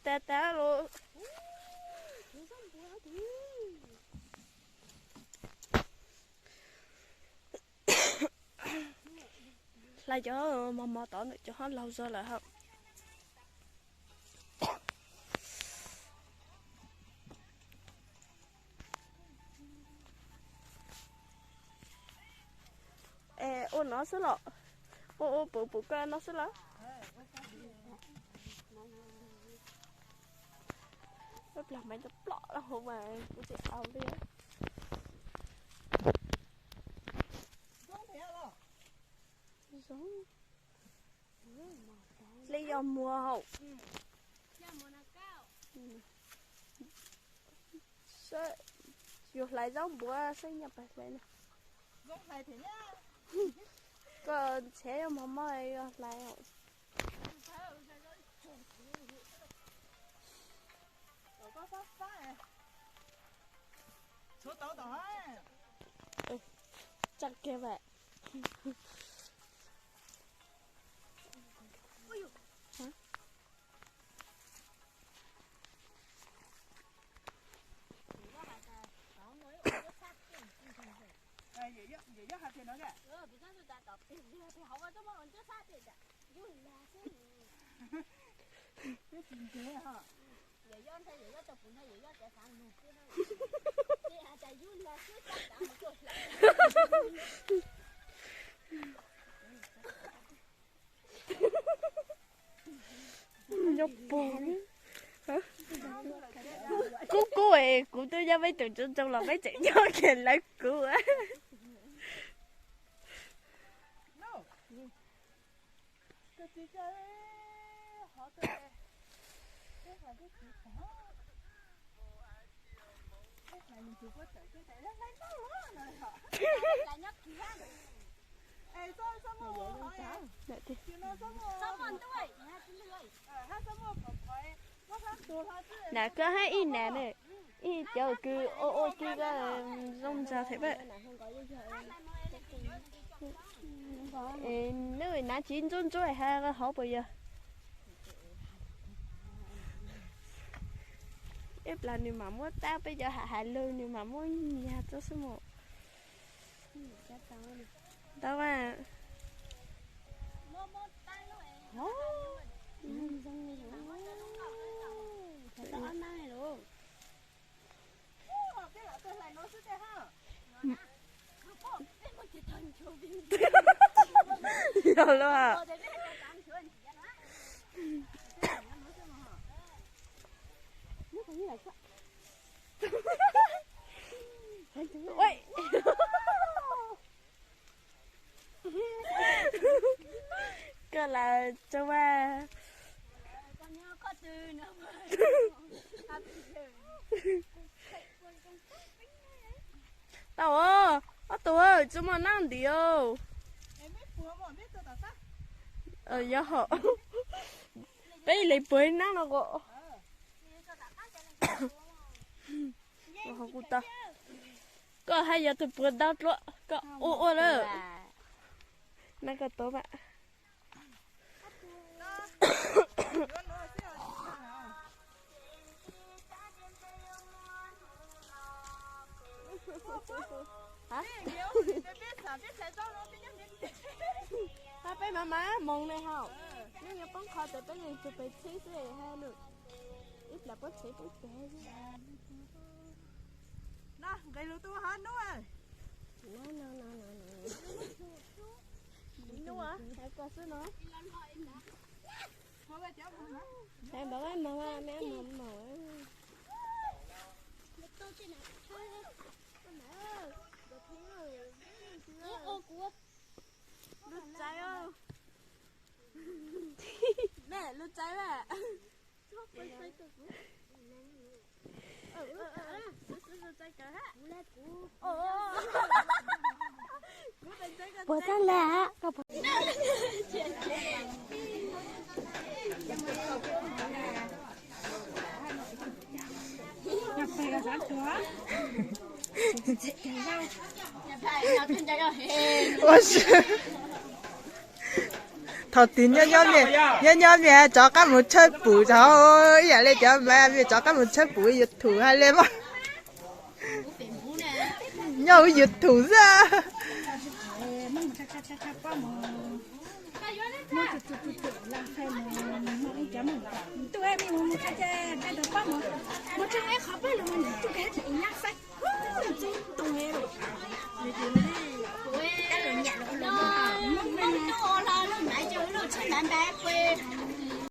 té luôn. Lại cho mà tỏ nữa cho hết lâu giờ lại không. Ô nó sẽ lọ. Ô bố cái nó sẽ lọ. Bếp làm mấy tập lọ là không mà cũng sẽ ao đi á. Giống lấy do mùa hậu. Sẽ dù lại giống bữa sẽ nhập lại này. Giống này thế nhá. Còn sẽ cho mama ấy lại hậu. Có phát số tàu đó. Chắc kia vậy. Hả? Vậy hạt tiền đó kìa. Cái gì thế hả? Vậy do thấy vậy cho phụ thấy vậy cho trẻ sản nụ kia nó. Đi hạt chạy vui là cứ chắc đã một chút lại. Nhóc bồn. Hả? Cô ấy, cô tôi ra mấy từ trong là mấy chuyện nhỏ kìa lại cô á. Cái gì cái họ cái là cái gì đó. Cái này mình chụp cái này nó lấy đâu rồi hả? Cái nhắc kia. Ê sao mà hỏi. Đấy thì. Sao mà tôi. Ha sao mà phải. Nè cứ hay in nè nè. Y chờ cứ ô kia cái rong ra thế vậy. Nếu mà chín chôn rồi ha cái hổ bây giờ. Ép là nếu mà muốn tao bây giờ hạ lương nếu mà muốn nhà cho số 1. Đâu à. Rồi luôn à. Ôi. Cái là cho ba. Tao ơi, tao ơi, chúng mà năng đi ô. Dạ hả. Bây lấy bơi năng nó gọi. Không có ta. Có hai giờ tôi bơi đau rồi. Có ô đó. Nó có tốt ạ. Hả? Bây má mong này không? Nếu như bóng khỏi thì bây giờ chụp bài xí xí này ha nữa. Ít là bó xí bó xí. Nè, gây lưu tôi hết đúng rồi. Đúng hả? Hãy coi xíu nữa. Hãy bảo em mong á, mẹ mong mỏi. Lút trái ơi. Nè, lút trái mà. Lút trái cỡ hả? Bữa ta lạ. Nhập về là sáng chúa. thọ tiền nhớ mẹ cho các một chơi bù cho giờ lên cho mẹ cho các một chơi bù giật thủ hay lên mà nhau giật thủ ra tụi em mình một cái đầu bắp một trong ấy khó biết là mình tụi cái thì nhắc sách